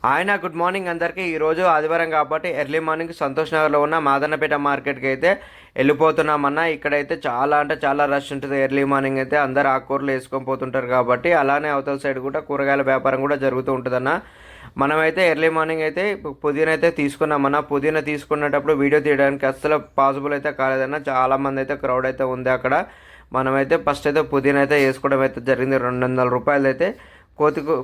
ఆయన good morning అందరికీ. ఈరోజు ఆదివారం కాబట్టి ఎర్లీ మార్నింగ్ సంతోష్ నగర్లో ఉన్న మాదన్నపేట మార్కెట్కి అయితే వెళ్ళిపోతున్నామన్న. ఇక్కడైతే చాలా అంటే చాలా రష్ ఉంటుంది. ఎర్లీ మార్నింగ్ అయితే అందరు ఆకుకూరలు వేసుకొని పోతుంటారు కాబట్టి, అలానే అవతల సైడ్ కూడా కూరగాయల వ్యాపారం కూడా జరుగుతూ ఉంటుందన్న. మనమైతే ఎర్లీ మార్నింగ్ అయితే పుదీనా అయితే తీసుకున్నామన్న. పుదీనా తీసుకునేటప్పుడు వీడియో తీయడానికి అస్సలు పాసిబుల్ అయితే కాలేదన్న. చాలామంది అయితే క్రౌడ్ అయితే ఉంది అక్కడ. మనమైతే ఫస్ట్ అయితే పుదీనా అయితే వేసుకోవడం అయితే జరిగింది. 200 రూపాయలు అయితే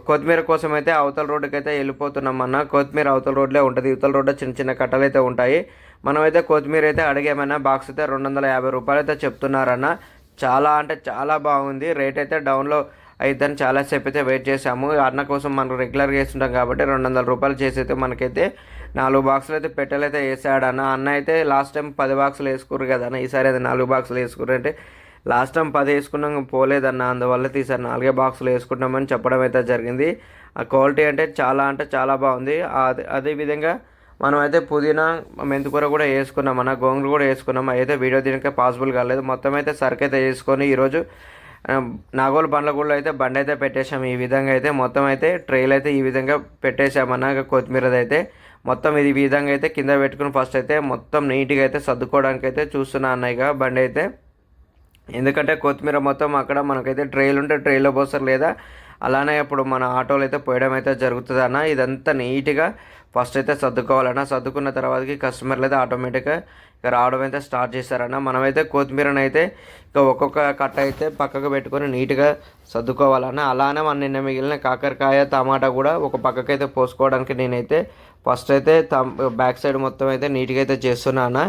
కొత్తిమీర కోసం అయితే అవతల రోడ్డుకి అయితే వెళ్ళిపోతున్నాం అన్న. కొత్తిమీర అవతల రోడ్లే ఉంటుంది. ఇవతల రోడ్డు చిన్న చిన్న కట్టలు అయితే ఉంటాయి. మనమైతే కొత్తిమీర అయితే అడిగామన్నా. బాక్స్ అయితే 250 రూపాయలు అయితే చెప్తున్నారన్న. చాలా అంటే చాలా బాగుంది. రేట్ అయితే డౌన్లో అయిద్దని చాలాసేపు అయితే వెయిట్ చేసాము. అన్న కోసం మనం రెగ్యులర్గా వేస్తుంటాం కాబట్టి 200 రూపాయలు చేసి అయితే మనకైతే 4 బాక్సులు అయితే పెట్టెలైతే వేసాడన్న. అన్న అయితే లాస్ట్ టైం 10 బాక్సులు వేసుకుర్రు కదా అన్న. ఈసారి అయితే 4 బాక్సులు వేసుకుర్రు. అంటే లాస్ట్ టైం 10 వేసుకున్నాం పోలేదన్న, అందువల్ల తీసారు 4 బాక్సులు వేసుకుంటామని చెప్పడం అయితే జరిగింది. ఆ క్వాలిటీ అంటే చాలా బాగుంది. అదేవిధంగా మనం అయితే పుదీనా మెంతికూర కూడా వేసుకున్నామన్న. గోంగూర కూడా వేసుకున్నాం. అయితే వీడియో దీనికి పాసిబుల్ కాలేదు. మొత్తం అయితే సరుకు అయితే వేసుకొని ఈరోజు నాగోలు బండ్లగూడలో అయితే బండి అయితే పెట్టేశాము. ఈ విధంగా అయితే మొత్తం అయితే ట్రైల్ అయితే ఈ విధంగా పెట్టేశామన్న. కొత్తిమీరది అయితే మొత్తం ఇది ఈ విధంగా అయితే కింద పెట్టుకుని ఫస్ట్ అయితే మొత్తం నీట్గా అయితే సర్దుకోవడానికి అయితే చూస్తున్నా అన్నయ్యగా బండి అయితే. ఎందుకంటే కొత్తిమీర మొత్తం అక్కడ మనకైతే ట్రైలు ఉంటే ట్రైలో పోస్తారు, లేదా అలానే ఇప్పుడు మన ఆటోలు అయితే పోయడం అయితే జరుగుతుంది అన్న. ఇదంతా నీట్గా ఫస్ట్ అయితే సర్దుకోవాలన్న. సర్దుకున్న తర్వాతకి కస్టమర్లు అయితే ఆటోమేటిక్గా ఇక రావడం అయితే స్టార్ట్ చేశారన్న. మనమైతే కొత్తిమీరను అయితే ఇక ఒక్కొక్క కట్ట అయితే పక్కకు పెట్టుకొని నీట్గా సర్దుకోవాలన్న. అలానే మన నిన్న మిగిలిన కాకరకాయ టమాటా కూడా ఒక పక్కకైతే పోసుకోవడానికి నేనైతే ఫస్ట్ అయితే బ్యాక్ సైడ్ మొత్తం అయితే నీట్గా అయితే చేస్తున్నా అన్న.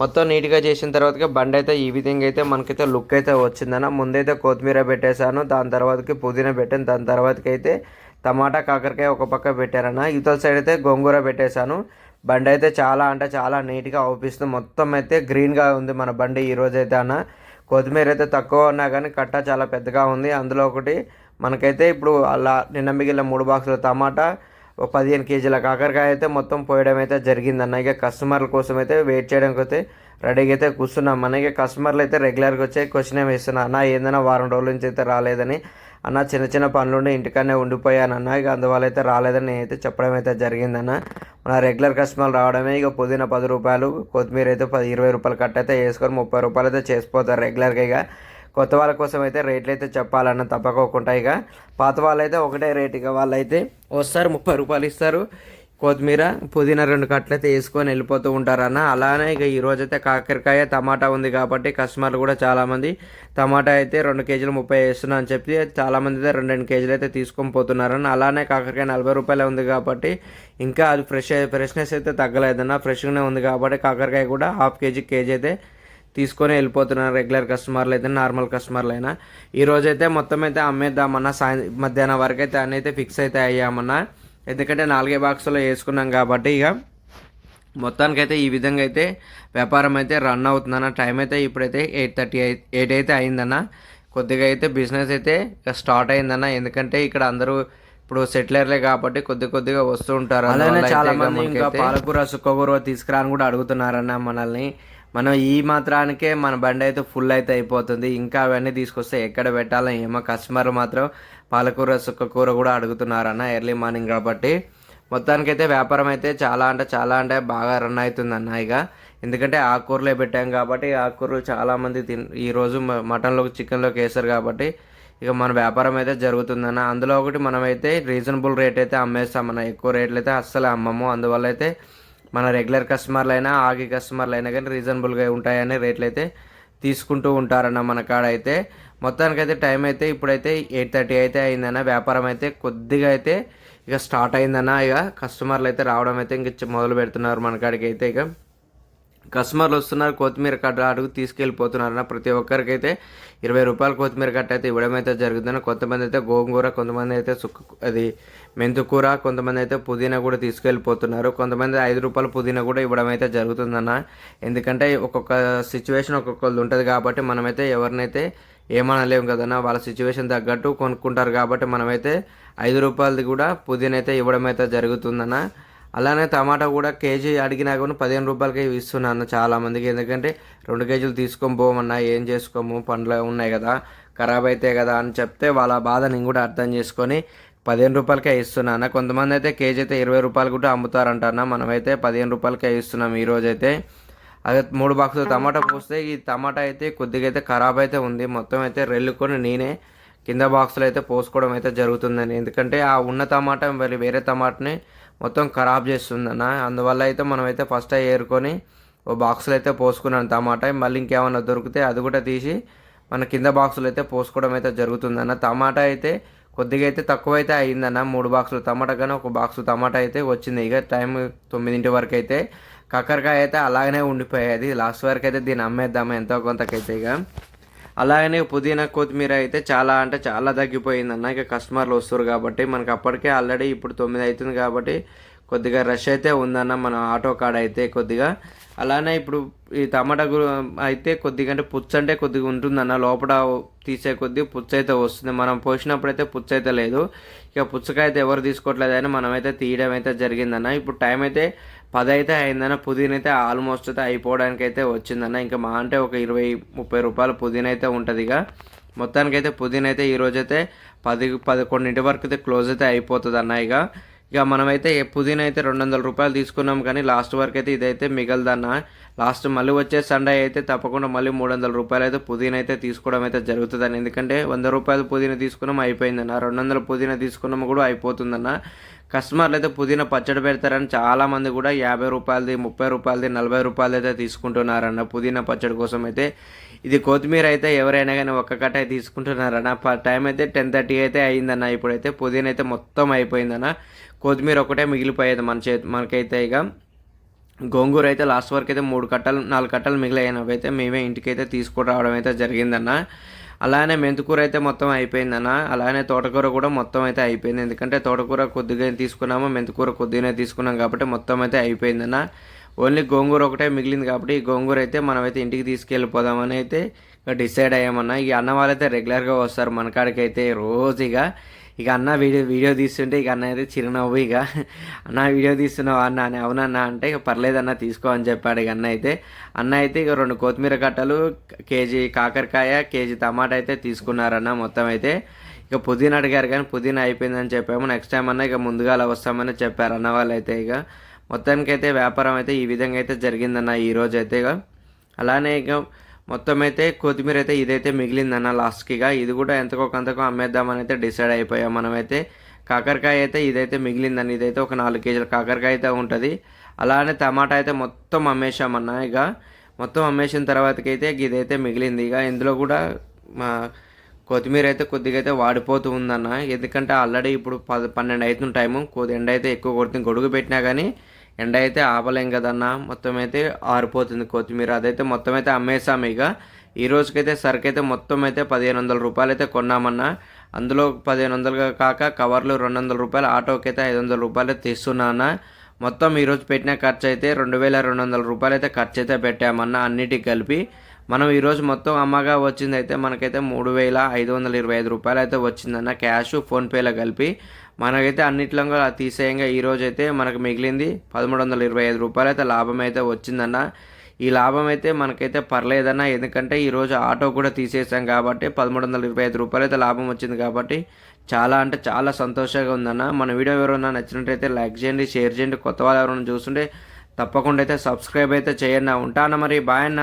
మొత్తం నీట్గా చేసిన తర్వాత బండి అయితే ఈ విధంగా అయితే మనకైతే లుక్ అయితే వచ్చిందన్న. ముందైతే కొత్తిమీర పెట్టేశాను, దాని తర్వాతకి పుదీనా పెట్టాను, దాని తర్వాతకి అయితే టమాటా కాకరకాయ ఒక పక్క పెట్టారన్న. ఇవతల సైడ్ అయితే గోంగూర పెట్టేశాను. బండి అయితే చాలా అంటే చాలా నీట్గా అవుపిస్తుంది. మొత్తం అయితే గ్రీన్గా ఉంది మన బండి ఈరోజు అయితే అన్న. కొత్తిమీర అయితే తక్కువ ఉన్నా కానీ కట్ట చాలా పెద్దగా ఉంది. అందులో ఒకటి మనకైతే ఇప్పుడు అలా నిన్న మిగిలిన 3 బాక్సుల టమాటా, 15 కేజీల కాకరకాయ అయితే మొత్తం పోయడం అయితే జరిగిందన్న. ఇక కస్టమర్ల కోసం అయితే వెయిట్ చేయడానికి అయితే రెడీగా అయితే కూర్చున్నాం. మనకి కస్టమర్లు అయితే రెగ్యులర్గా వచ్చే క్వశ్చన్ ఏమి ఇస్తున్నా అన్న, ఏందన్నా వారం రోజుల నుంచి అయితే రాలేదని అన్న. చిన్న చిన్న పనులుండి ఇంటికనే ఉండిపోయానన్న. ఇక అందువల్ల అయితే రాలేదని నేనైతే చెప్పడం అయితే జరిగిందన్న. మన రెగ్యులర్ కస్టమర్లు రావడమే. ఇక పుదీనా 10 రూపాయలు, కొత్తిమీర అయితే 20 రూపాయలు కట్ట అయితే వేసుకొని 30 రూపాయలు అయితే చేసిపోతారు రెగ్యులర్గా. ఇక కొత్త వాళ్ళ కోసం అయితే రేట్లు అయితే చెప్పాలన్న తప్పకోకుండా. ఇక పాత వాళ్ళు అయితే ఒకటే రేట్. ఇక వాళ్ళైతే వస్తారు 30 రూపాయలు ఇస్తారు. కొత్తిమీర పుదీనా 2 కట్టలు అయితే వేసుకొని వెళ్ళిపోతూ ఉంటారన్న. అలానే ఇక ఈరోజు అయితే కాకరకాయ టమాటా ఉంది కాబట్టి కస్టమర్లు కూడా చాలామంది టమాటా అయితే 2 కేజీలు 30 వేస్తున్నా అని చెప్పి చాలామంది అయితే 2 కేజీలు అయితే తీసుకొని పోతున్నారన్న. అలానే కాకరకాయ 40 రూపాయలే ఉంది కాబట్టి ఇంకా అది ఫ్రెష్నెస్ అయితే తగ్గలేదన్న. ఫ్రెష్గానే ఉంది కాబట్టి కాకరకాయ కూడా ½ కేజీ అయితే తీసుకొని వెళ్ళిపోతున్నారు రెగ్యులర్ కస్టమర్లు అయితే, నార్మల్ కస్టమర్లు అయినా. ఈరోజైతే మొత్తం అయితే అమ్మేద్దామన్నా. మధ్యాహ్నం వరకు అయితే అన్నీ అయితే ఫిక్స్ అయితే అయ్యామన్నా. ఎందుకంటే 4 బాక్సులు వేసుకున్నాం కాబట్టి ఇక మొత్తానికైతే ఈ విధంగా అయితే వ్యాపారం అయితే రన్ అవుతుందన్న. టైం అయితే ఇప్పుడైతే 8 అయితే అయిందన్న. కొద్దిగా అయితే బిజినెస్ అయితే స్టార్ట్ అయిందన్న. ఎందుకంటే ఇక్కడ అందరూ ఇప్పుడు సెటిలర్లే కాబట్టి కొద్దిగా వస్తూ ఉంటారు. అలానే చాలా మంది ఇంకా పాలకూర సుక్కకూర తీసుకురాని కూడా అడుగుతున్నారన్న మనల్ని. మనం ఈ మాత్రానికే మన బండి అయితే ఫుల్ అయితే అయిపోతుంది. ఇంకా అవన్నీ తీసుకొస్తే ఎక్కడ పెట్టాలో ఏమో. కస్టమర్ మాత్రం పాలకూర సుక్కకూర కూడా అడుగుతున్నారన్న ఎర్లీ మార్నింగ్ కాబట్టి. మొత్తానికైతే వ్యాపారం అయితే చాలా అంటే బాగా రన్ అవుతుందన్న. ఇక ఎందుకంటే ఆకుకూరలే పెట్టాం కాబట్టి ఆకుకూరలు చాలామంది ఈరోజు మటన్లోకి చికెన్లోకి వేస్తారు కాబట్టి ఇక మన వ్యాపారం అయితే జరుగుతుందన్న. అందులో ఒకటి మనమైతే రీజనబుల్ రేట్ అయితే అమ్మేస్తామన్న. ఎక్కువ రేట్లు అయితే అస్సలు అమ్మము. అందువల్ల అయితే మన రెగ్యులర్ కస్టమర్లు అయినా ఆగి కస్టమర్లు అయినా కానీ రీజనబుల్గా ఉంటాయని రేట్లు అయితే తీసుకుంటూ ఉంటారన్న మన కాడ అయితే. మొత్తానికైతే టైం అయితే ఇప్పుడైతే 8:30 అయితే అయిందన్న. వ్యాపారం అయితే కొద్దిగా అయితే ఇక స్టార్ట్ అయిందన్న. ఇక కస్టమర్లు అయితే రావడం అయితే ఇంక మొదలు పెడుతున్నారు మన కాడికి అయితే. ఇక కస్టమర్లు వస్తున్నారు, కొత్తిమీర కట్ట అడుగు తీసుకెళ్ళిపోతున్నారన్న. ప్రతి ఒక్కరికైతే 20 రూపాయలు కొత్తిమీర కట్ట అయితే ఇవ్వడం అయితే జరుగుతుందని. కొంతమంది అయితే గోంగూర, కొంతమంది అయితే అది మెంతుకూర, కొంతమంది అయితే పుదీనా కూడా తీసుకెళ్ళిపోతున్నారు. కొంతమంది 5 రూపాయలు పుదీనా కూడా ఇవ్వడం అయితే జరుగుతుందన్న. ఎందుకంటే ఒక్కొక్క సిచ్యువేషన్ ఒక్కొక్కది ఉంటుంది కాబట్టి మనమైతే ఎవరినైతే ఏమనలేము కదన్నా. వాళ్ళ సిచ్యువేషన్ తగ్గట్టు కొనుక్కుంటారు కాబట్టి మనమైతే 5 రూపాయలది కూడా పుదీనా అయితే ఇవ్వడం అయితే జరుగుతుందన్న. అలానే టమాటా కూడా కేజీ అడిగినా కూడా 15 రూపాయలకి ఇస్తున్నాను చాలామందికి. ఎందుకంటే 2 కేజీలు తీసుకొని పోమన్నా, ఏం చేసుకోము, పండ్లు ఉన్నాయి కదా, ఖరాబ్ అయితే కదా అని చెప్తే వాళ్ళ బాధ నేను కూడా అర్థం చేసుకొని రూపాయలకే ఇస్తున్నా. కొంతమంది అయితే కేజీ అయితే 20 రూపాయలు కూడా అమ్ముతారంటన్నా. మనమైతే 15 రూపాయలకే ఇస్తున్నాం ఈరోజైతే. అదే 3 బాక్సులు టమాటా పోస్తే ఈ టమాటా అయితే కొద్దిగా అయితే ఖరాబ్ అయితే ఉంది. మొత్తం అయితే రెల్లుకొని నేనే కింద బాక్సులు అయితే పోసుకోవడం అయితే జరుగుతుందని. ఎందుకంటే ఆ ఉన్న టమాటా మరి వేరే టమాటాని మొత్తం ఖరాబ్ చేస్తుందన్న. అందువల్ల అయితే మనమైతే ఫస్ట్ ఏరుకొని ఓ బాక్సులు అయితే పోసుకున్నాను టమాటా. మళ్ళీ ఇంకేమైనా దొరికితే అది కూడా తీసి మన కింద బాక్సులు అయితే పోసుకోవడం అయితే జరుగుతుందన్న. టమాటా అయితే కొద్దిగా అయితే తక్కువ అయితే అయిందన్న. 3 బాక్సులు టమాటా కానీ ఒక బాక్సు టమాటా అయితే వచ్చింది. ఇక టైం 9 వరకు అయితే కాకరకాయ అయితే అలాగనే ఉండిపోయేది. లాస్ట్ వరకు అయితే దీన్ని అమ్మేద్దాము ఎంతో కొంతకైతే. ఇక అలాగనే పుదీనా కొత్తిమీర అయితే చాలా అంటే చాలా తగ్గిపోయిందన్న. ఇక కస్టమర్లు వస్తారు కాబట్టి మనకి అప్పటికే ఆల్రెడీ ఇప్పుడు 9 అవుతుంది కాబట్టి కొద్దిగా రష్ అయితే ఉందన్న మన ఆటో కాడ అయితే కొద్దిగా. అలానే ఇప్పుడు ఈ టమాటా అయితే కొద్దిగా అంటే పుచ్చ అంటే కొద్దిగా ఉంటుందన్న. లోపల తీసే కొద్ది పుచ్చ అయితే వస్తుంది. మనం పోసినప్పుడు అయితే పుచ్చ అయితే లేదు. ఇక పుచ్చకాయ అయితే ఎవరు తీసుకోవట్లేదని మనమైతే తీయడం అయితే జరిగిందన్న. ఇప్పుడు టైం అయితే 10 అయితే అయిందన్న. పుదీనా అయితే ఆల్మోస్ట్ అయితే అయిపోవడానికి అయితే వచ్చిందన్న. ఇంకా మా అంటే ఒక 20-30 రూపాయలు పుదీనా అయితే ఉంటుంది. ఇక మొత్తానికైతే పుదీనా అయితే ఈరోజైతే 10-11 వరకు అయితే క్లోజ్ అయితే అయిపోతుంది అన్న. ఇక మనమైతే పుదీనా అయితే 200 రూపాయలు తీసుకున్నాం కానీ లాస్ట్ వరకు అయితే ఇదైతే మిగలదన్న. లాస్ట్ మళ్ళీ వచ్చే సండే అయితే తప్పకుండా మళ్ళీ 300 రూపాయలు అయితే పుదీనా అయితే తీసుకోవడం అయితే జరుగుతుందని. ఎందుకంటే 100 రూపాయలు పుదీనా తీసుకున్నాం అయిపోయిందన్న. 200 పుదీనా తీసుకున్నాం కూడా అయిపోతుందన్న. కస్టమర్లు అయితే పుదీనా పచ్చడి పెడతారని చాలామంది కూడా 50 రూపాయలది, 30 రూపాయలది, 40 రూపాయలది అయితే తీసుకుంటున్నారన్న పుదీనా పచ్చడి కోసం అయితే. ఇది కొత్తిమీర అయితే ఎవరైనా కానీ ఒక్క కట్ట తీసుకుంటున్నారన్న. టైం అయితే 10:30 అయితే అయిందన్న. ఇప్పుడైతే పుదీనా అయితే మొత్తం అయిపోయిందన్న. కొత్తిమీర ఒకటే మిగిలిపోయేది మనకైతే. ఇక గోంగూర అయితే లాస్ట్ వరకు అయితే 4 కట్టలు మిగిలిన అయితే మేమే ఇంటికైతే తీసుకుని రావడం అయితే జరిగిందన్న. అలానే మెంతికూర అయితే మొత్తం అయిపోయిందన్న. అలానే తోటకూర కూడా మొత్తం అయితే అయిపోయింది. ఎందుకంటే తోటకూర కొద్దిగా తీసుకున్నాము, మెంతికూర కొద్దిగానే తీసుకున్నాం కాబట్టి మొత్తం అయితే అయిపోయిందన్న. ఓన్లీ గోంగూర ఒకటే మిగిలింది కాబట్టి ఈ గోంగూర అయితే మనమైతే ఇంటికి తీసుకెళ్ళిపోదామని అయితే డిసైడ్ అయ్యామన్నా. ఈ అన్న వాళ్ళైతే రెగ్యులర్గా వస్తారు మన కాడికి అయితే రోజు. ఇక అన్న వీడియో తీస్తుంటే ఇక అన్న అయితే చిరునవ్వు. ఇక అన్న వీడియో తీస్తున్నావు అన్న అని. అవునన్నా అంటే ఇక పర్లేదన్న తీసుకో అని చెప్పాడు. ఇక అన్న అయితే ఇక 2 కొత్తిమీర కట్టలు, కేజీ కాకరకాయ, కేజీ టమాటా అయితే తీసుకున్నారన్న. మొత్తం అయితే ఇక పుదీనా అడిగారు కానీ పుదీనా అయిపోయిందని చెప్పాము. నెక్స్ట్ టైం అన్న ఇక ముందుగా అలా వస్తామని చెప్పారు అన్న వాళ్ళు అయితే. ఇక మొత్తానికైతే వ్యాపారం అయితే ఈ విధంగా అయితే జరిగిందన్న ఈరోజు అయితే. అలానే ఇక మొత్తం అయితే కొత్తిమీర అయితే ఇదైతే మిగిలిందన్న లాస్ట్కి. ఇది కూడా ఎంతకో కొంతకో అమ్మేద్దామని అయితే డిసైడ్ అయిపోయాం మనమైతే. కాకరకాయ అయితే ఇదైతే మిగిలిందని. ఇదైతే ఒక 4 కేజీల కాకరకాయ అయితే ఉంటుంది. అలానే టమాటా అయితే మొత్తం అమ్మేశామన్న. ఇక మొత్తం అమ్మేసిన తర్వాతకి అయితే ఇదైతే మిగిలింది. ఇక ఇందులో కూడా మా కొత్తిమీర అయితే కొద్దిగా అయితే వాడిపోతూ ఉందన్న. ఎందుకంటే ఆల్రెడీ ఇప్పుడు 12 అవుతుంది టైము. ఎండ అయితే ఎక్కువ కొడుతుంది. గొడుగు పెట్టినా కానీ ఎండ అయితే ఆపలేం కదన్నా. మొత్తం అయితే ఆరిపోతుంది కొత్తిమీర. అదైతే మొత్తం అయితే అమ్మేసాము. ఇక ఈ రోజుకైతే సరుకు అయితే మొత్తం అయితే 1500 రూపాయలు అయితే కొన్నామన్నా. అందులో 1500 కాక కవర్లు 200 రూపాయలు, ఆటోకి అయితే 500 రూపాయలు తీస్తున్నా అన్న. మొత్తం ఈరోజు పెట్టిన ఖర్చు అయితే 2200 రూపాయలు అయితే ఖర్చు అయితే పెట్టామన్నా అన్నిటికి కలిపి. మనం ఈరోజు మొత్తం అమ్మగా వచ్చింది అయితే మనకైతే 3525 రూపాయలు అయితే వచ్చిందన్న. క్యాష్, ఫోన్పేలో కలిపి మనకైతే అన్నిట్లో తీసేయంగా ఈరోజు అయితే మనకు మిగిలింది 1325 రూపాయలు అయితే లాభం అయితే వచ్చిందన్న. ఈ లాభం అయితే మనకైతే పర్లేదన్న. ఎందుకంటే ఈరోజు ఆటో కూడా తీసేసాం కాబట్టి 1325 రూపాయలు అయితే లాభం వచ్చింది కాబట్టి చాలా అంటే చాలా సంతోషంగా ఉందన్న. మన వీడియో ఎవరైనా నచ్చినట్టయితే లైక్ చేయండి, షేర్ చేయండి. కొత్త వాళ్ళు ఎవరైనా చూస్తుంటే తప్పకుండా అయితే సబ్స్క్రైబ్ అయితే చేయండి. ఉంటాను మరి. బాయ్ అన్న.